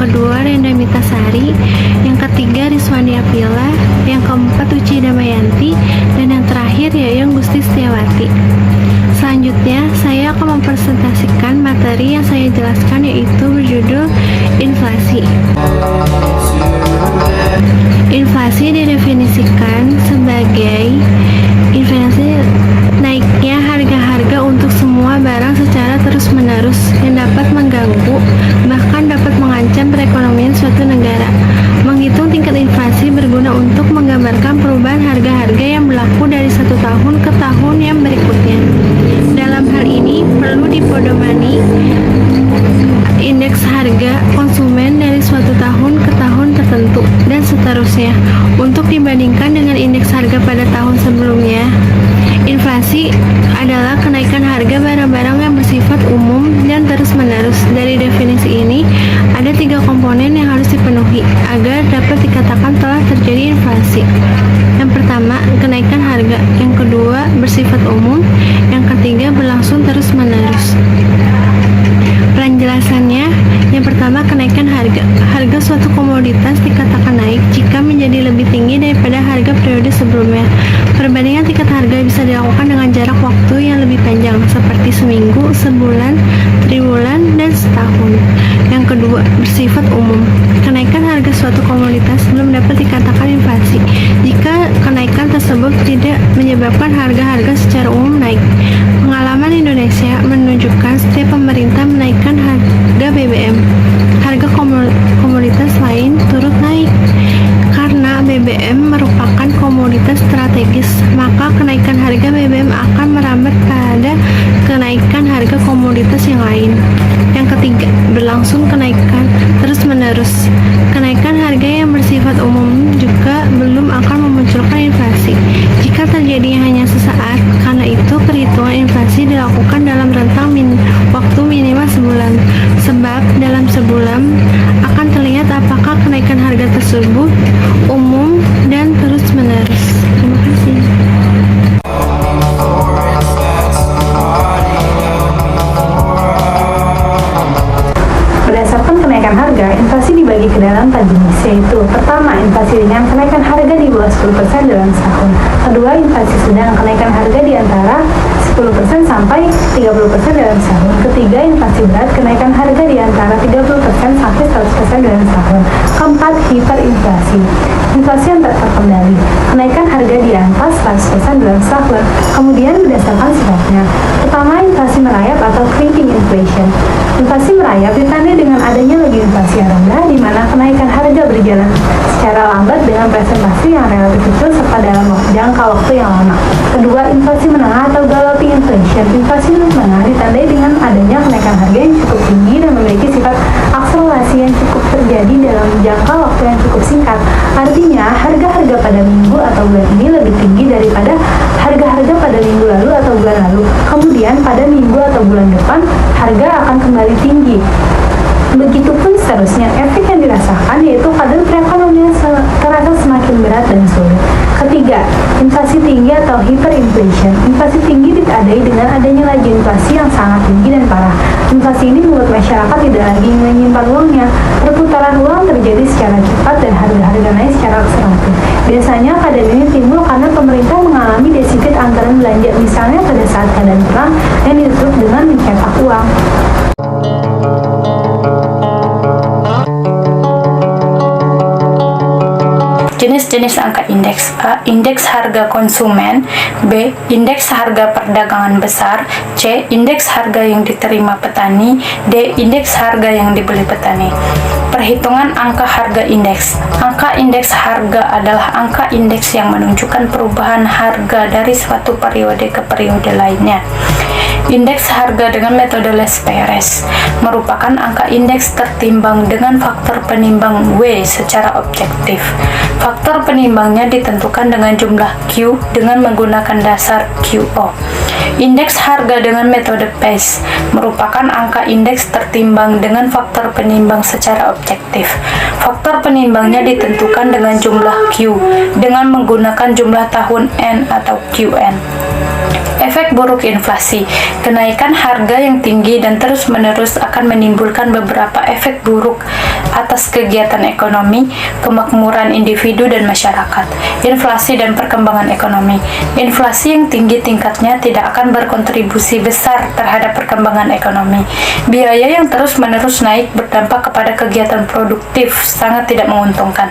kedua Renda Mitasari, yang ketiga Rizwandi Apila, yang keempat Uci Damayanti, dan yang terakhir Yayang Gusti Setiawati. Selanjutnya, saya akan mempresentasikan materi yang saya jelaskan, yaitu berjudul inflasi. Inflasi didefinisikan sebagai inflasi naiknya harga-harga untuk semua barang secara terus-menerus yang dapat mengganggu, bahkan dapat mengancam perekonomian suatu negara. Menghitung tingkat inflasi berguna untuk menggambarkan perubahan harga-harga yang berlaku dari satu tahun ke tahun yang berikutnya. Dalam hal ini, perlu dipedomani indeks harga konsumen dari suatu tahun ke tahun tertentu, dan seterusnya, untuk dibandingkan dengan indeks harga pada tahun sebelumnya. Inflasi adalah kenaikan harga barang-barang yang bersifat umum dan terus-menerus. Dari definisi ini, ada 3 komponen yang harus dipenuhi agar dapat dikatakan telah terjadi inflasi. Yang pertama, kenaikan harga. Yang kedua, bersifat umum. Yang ketiga, berlangsung terus-menerus. Penjelasannya, yang pertama, kenaikan harga. Harga suatu komoditas dikatakan naik jika menjadi lebih tinggi daripada harga periode sebelumnya. Perbandingan tingkat harga bisa dilakukan dengan jarak waktu yang lebih panjang, seperti seminggu, sebulan, triwulan, dan setahun. Yang kedua, bersifat umum. Kenaikan harga suatu komoditas belum dapat dikatakan inflasi jika kenaikan tersebut tidak menyebabkan harga-harga secara umum naik. Pengalaman Indonesia menunjukkan setiap pemerintah menaikkan harga BBM, harga komoditas lain turut naik. Karena BBM merupakan komoditas strategis, maka kenaikan harga BBM akan merambat pada kenaikan harga komoditas yang lain. Yang ketiga, berlangsung kenaikan terus-menerus. Kenaikan harga yang bersifat umum juga belum akan memunculkan inflasi jika terjadinya hanya sesaat. Karena itu, perhitungan inflasi dilakukan dalam rentang waktu minimal sebulan, sebab dalam sebulan akan terlihat apakah kenaikan harga tersebut umum dan terus-menerus. Terima kasih. Berdasarkan kenaikan harga, inflasi dibagi ke dalam 4 jenis, yaitu pertama, inflasi ringan, kenaikan harga di bawah 10% dalam setahun. Kedua, inflasi sedang, kenaikan harga di antara 10% sampai 30% dalam setahun. Ketiga, inflasi berat, kenaikan harga di antara 30% sampai 100% dalam setahun. Keempat, hiperinflasi, inflasi yang tak terkendali, kenaikan harga di atas 100% dalam setahun. Kemudian berdasarkan sifatnya, pertama, inflasi merayap atau creeping inflation. Inflasi merayap ditandai dengan adanya laju inflasi yang rendah, di mana kenaikan harga berjalan secara lambat dengan presentasi yang relatif kecil serta dalam jangka waktu yang lama. Kedua, inflasi menengah atau galloping inflation. Inflasi menengah ditandai dengan adanya kenaikan harga yang cukup tinggi dan memiliki sifat akselerasi yang cukup terjadi dalam jangka waktu yang cukup singkat. Artinya, harga-harga pada minggu atau bulan ini lebih tinggi daripada harga-harga pada minggu lalu atau bulan lalu. Kemudian, pada minggu atau bulan depan, harga akan kembali tinggi. Begitupun seterusnya, efek yang dirasakan yaitu kadar perekonomian terasa semakin berat dan sulit. Ketiga, inflasi tinggi atau hyperinflation. Inflasi tinggi ditandai dengan adanya laju inflasi yang sangat tinggi dan parah. Inflasi ini membuat masyarakat tidak lagi menyimpan uangnya. Perputaran uang terjadi secara cepat dan harga-harga naik secara akseleratif. Biasanya keadaan ini timbul karena pemerintah mengalami defisit anggaran belanja, misalnya pada saat keadaan perang yang ditutup dengan mencetak uang. Jenis-jenis angka indeks: A. Indeks harga konsumen. B. Indeks harga perdagangan besar. C. Indeks harga yang diterima petani. D. Indeks harga yang dibeli petani. Perhitungan angka harga indeks. Angka indeks harga adalah angka indeks yang menunjukkan perubahan harga dari suatu periode ke periode lainnya. Indeks harga dengan metode Lespeyres merupakan angka indeks tertimbang dengan faktor penimbang W secara objektif. Faktor penimbangnya ditentukan dengan jumlah Q dengan menggunakan dasar QO. Indeks harga dengan metode PACE merupakan angka indeks tertimbang dengan faktor penimbang secara objektif. Faktor penimbangnya ditentukan dengan jumlah Q dengan menggunakan jumlah tahun N atau QN. Efek buruk inflasi. Kenaikan harga yang tinggi dan terus-menerus akan menimbulkan beberapa efek buruk atas kegiatan ekonomi, kemakmuran individu dan masyarakat. Inflasi dan perkembangan ekonomi. Inflasi yang tinggi tingkatnya tidak akan berkontribusi besar terhadap perkembangan ekonomi. Biaya yang terus-menerus naik berdampak kepada kegiatan produktif, sangat tidak menguntungkan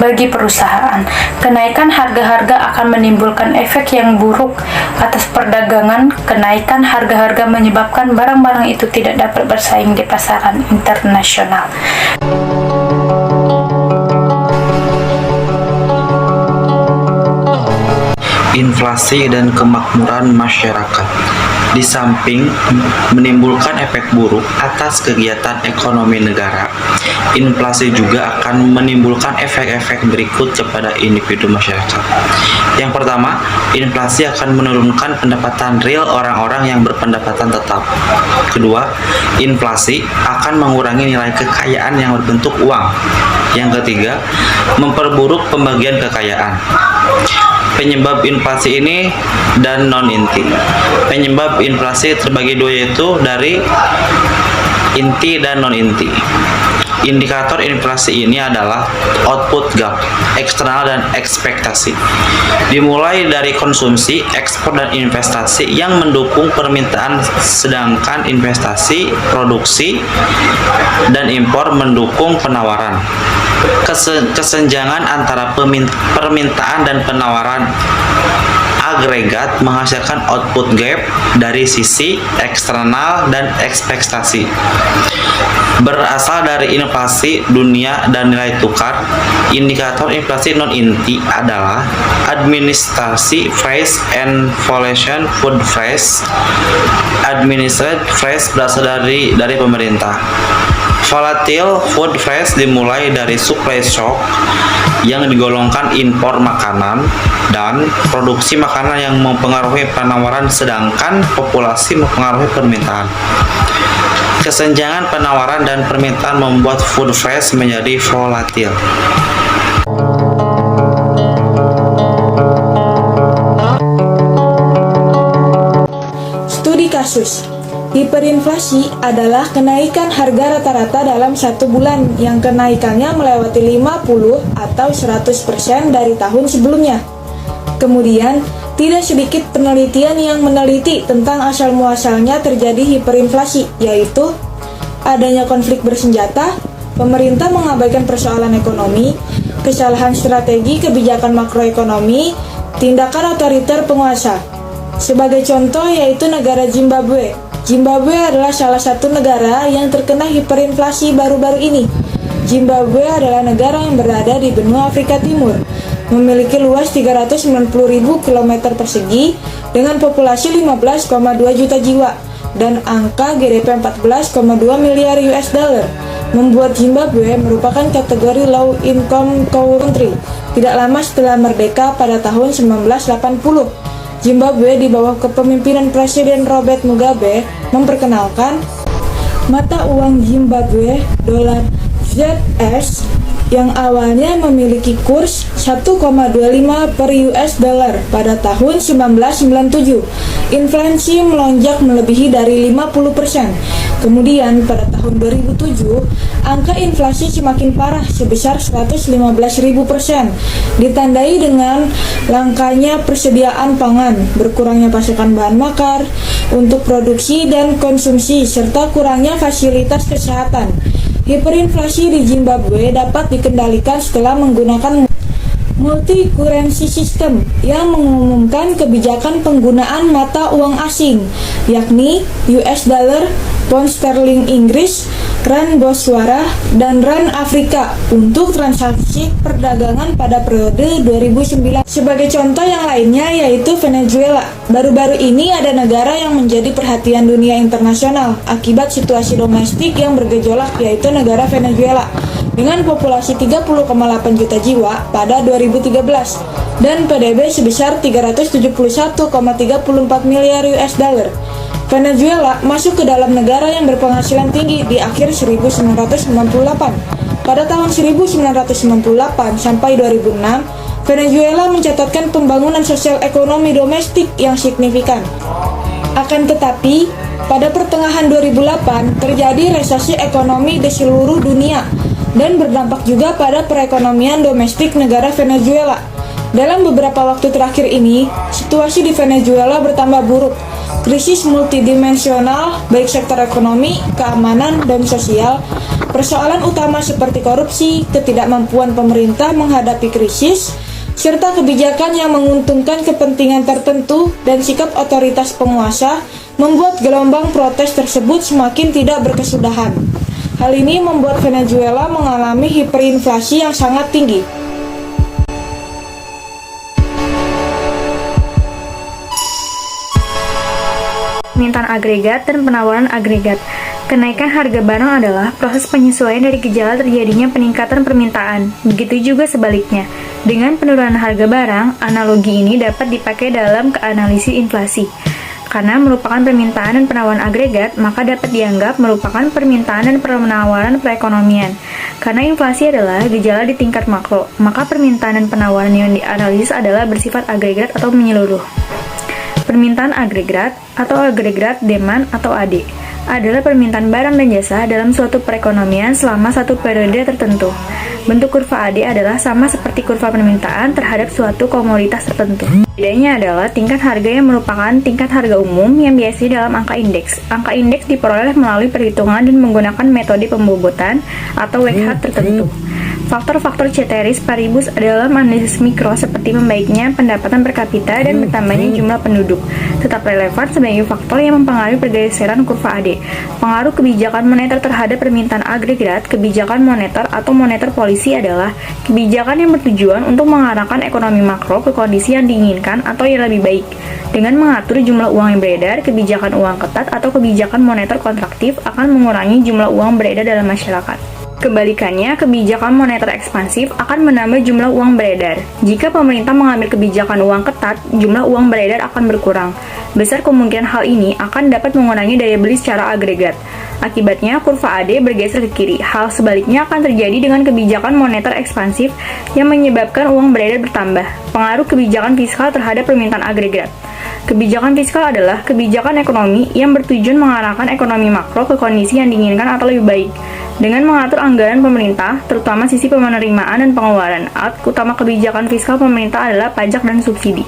bagi perusahaan. Kenaikan harga-harga akan menimbulkan efek yang buruk atas perdagangan. Kenaikan harga-harga menyebabkan barang-barang itu tidak dapat bersaing di pasaran internasional. Inflasi dan kemakmuran masyarakat. Di samping menimbulkan efek buruk atas kegiatan ekonomi negara, inflasi juga akan menimbulkan efek-efek berikut kepada individu masyarakat. Yang pertama, inflasi akan menurunkan pendapatan real orang-orang yang berpendapatan tetap. Kedua, inflasi akan mengurangi nilai kekayaan yang berbentuk uang. Yang ketiga, memperburuk pembagian kekayaan. Penyebab inflasi ini dan non-inti. Penyebab inflasi terbagi dua, yaitu dari inti dan non-inti. Indikator inflasi ini adalah output gap, eksternal dan ekspektasi. Dimulai dari konsumsi, ekspor dan investasi yang mendukung permintaan, sedangkan investasi, produksi, dan impor mendukung penawaran. Kesenjangan antara permintaan dan penawaran agregat menghasilkan output gap dari sisi eksternal dan ekspektasi. Berasal dari inflasi dunia dan nilai tukar, indikator inflasi non-inti adalah administrasi price and inflation food price. Administrative price berasal dari pemerintah. Volatile food price dimulai dari supply shock yang digolongkan impor makanan dan produksi makanan yang mempengaruhi penawaran, sedangkan populasi mempengaruhi permintaan. Kesenjangan penawaran dan permintaan membuat food price menjadi volatile. Studi kasus. Hiperinflasi adalah kenaikan harga rata-rata dalam satu bulan yang kenaikannya melewati 50 atau 100% dari tahun sebelumnya. Kemudian, tidak sedikit penelitian yang meneliti tentang asal-muasalnya terjadi hiperinflasi, yaitu adanya konflik bersenjata, pemerintah mengabaikan persoalan ekonomi, kesalahan strategi kebijakan makroekonomi, tindakan otoriter penguasa. Sebagai contoh yaitu negara Zimbabwe. Zimbabwe adalah salah satu negara yang terkena hiperinflasi baru-baru ini. Zimbabwe adalah negara yang berada di benua Afrika Timur, memiliki luas 390.000 km persegi dengan populasi 15,2 juta jiwa dan angka GDP 14,2 miliar US dollar, membuat Zimbabwe merupakan kategori low income country. Tidak lama setelah merdeka pada tahun 1980, Zimbabwe di bawah kepemimpinan Presiden Robert Mugabe memperkenalkan mata uang Zimbabwe dolar ZS yang awalnya memiliki kurs 1,25 per US dollar pada tahun 1997. Inflasi melonjak melebihi dari 50%. Kemudian pada tahun 2007, angka inflasi semakin parah sebesar 115.000%, ditandai dengan langkanya persediaan pangan, berkurangnya pasokan bahan bakar untuk produksi dan konsumsi, serta kurangnya fasilitas kesehatan. Hiperinflasi di Zimbabwe dapat dikendalikan setelah menggunakan multi-currency system yang mengumumkan kebijakan penggunaan mata uang asing, yakni US dollar, pound sterling Inggris, rand Botswana, dan rand Afrika untuk transaksi perdagangan pada periode 2009. Sebagai contoh yang lainnya yaitu Venezuela. Baru-baru ini ada negara yang menjadi perhatian dunia internasional akibat situasi domestik yang bergejolak, yaitu negara Venezuela dengan populasi 30,8 juta jiwa pada 2013 dan PDB sebesar 371,34 miliar US dollar. Venezuela masuk ke dalam negara yang berpenghasilan tinggi di akhir 1998. Pada tahun 1998 sampai 2006, Venezuela mencatatkan pembangunan sosial ekonomi domestik yang signifikan. Akan tetapi, pada pertengahan 2008 terjadi resesi ekonomi di seluruh dunia dan berdampak juga pada perekonomian domestik negara Venezuela. Dalam beberapa waktu terakhir ini, situasi di Venezuela bertambah buruk. Krisis multidimensional, baik sektor ekonomi, keamanan, dan sosial, persoalan utama seperti korupsi, ketidakmampuan pemerintah menghadapi krisis, serta kebijakan yang menguntungkan kepentingan tertentu dan sikap otoritas penguasa membuat gelombang protes tersebut semakin tidak berkesudahan. Hal ini membuat Venezuela mengalami hiperinflasi yang sangat tinggi. Permintaan agregat dan penawaran agregat. Kenaikan harga barang adalah proses penyesuaian dari gejala terjadinya peningkatan permintaan. Begitu juga sebaliknya. Dengan penurunan harga barang, analogi ini dapat dipakai dalam analisis inflasi. Karena merupakan permintaan dan penawaran agregat, maka dapat dianggap merupakan permintaan dan penawaran perekonomian. Karena inflasi adalah gejala di tingkat makro, maka permintaan dan penawaran yang dianalisis adalah bersifat agregat atau menyeluruh. Permintaan agregat atau agregat demand atau AD adalah permintaan barang dan jasa dalam suatu perekonomian selama satu periode tertentu. Bentuk kurva AD adalah sama seperti kurva permintaan terhadap suatu komoditas tertentu. Bedanya adalah tingkat harga yang merupakan tingkat harga umum yang biasanya dalam angka indeks. Angka indeks diperoleh melalui perhitungan dan menggunakan metode pembobotan atau WH tertentu. Faktor-faktor ceteris paribus adalah analisis mikro seperti membaiknya pendapatan per kapita dan bertambahnya jumlah penduduk, tetap relevan sebagai faktor yang mempengaruhi pergeseran kurva AD. Pengaruh kebijakan moneter terhadap permintaan agregat. Kebijakan moneter atau moneter polisi adalah kebijakan yang bertujuan untuk mengarahkan ekonomi makro ke kondisi yang diinginkan atau yang lebih baik. Dengan mengatur jumlah uang yang beredar, kebijakan uang ketat atau kebijakan moneter kontraktif akan mengurangi jumlah uang beredar dalam masyarakat. Kebalikannya, kebijakan moneter ekspansif akan menambah jumlah uang beredar. Jika pemerintah mengambil kebijakan uang ketat, jumlah uang beredar akan berkurang. Besar kemungkinan hal ini akan dapat mengurangi daya beli secara agregat. Akibatnya, kurva AD bergeser ke kiri. Hal sebaliknya akan terjadi dengan kebijakan moneter ekspansif yang menyebabkan uang beredar bertambah. Pengaruh kebijakan fiskal terhadap permintaan agregat. Kebijakan fiskal adalah kebijakan ekonomi yang bertujuan mengarahkan ekonomi makro ke kondisi yang diinginkan atau lebih baik. Dengan mengatur anggaran pemerintah, terutama sisi penerimaan dan pengeluaran, alat utama kebijakan fiskal pemerintah adalah pajak dan subsidi.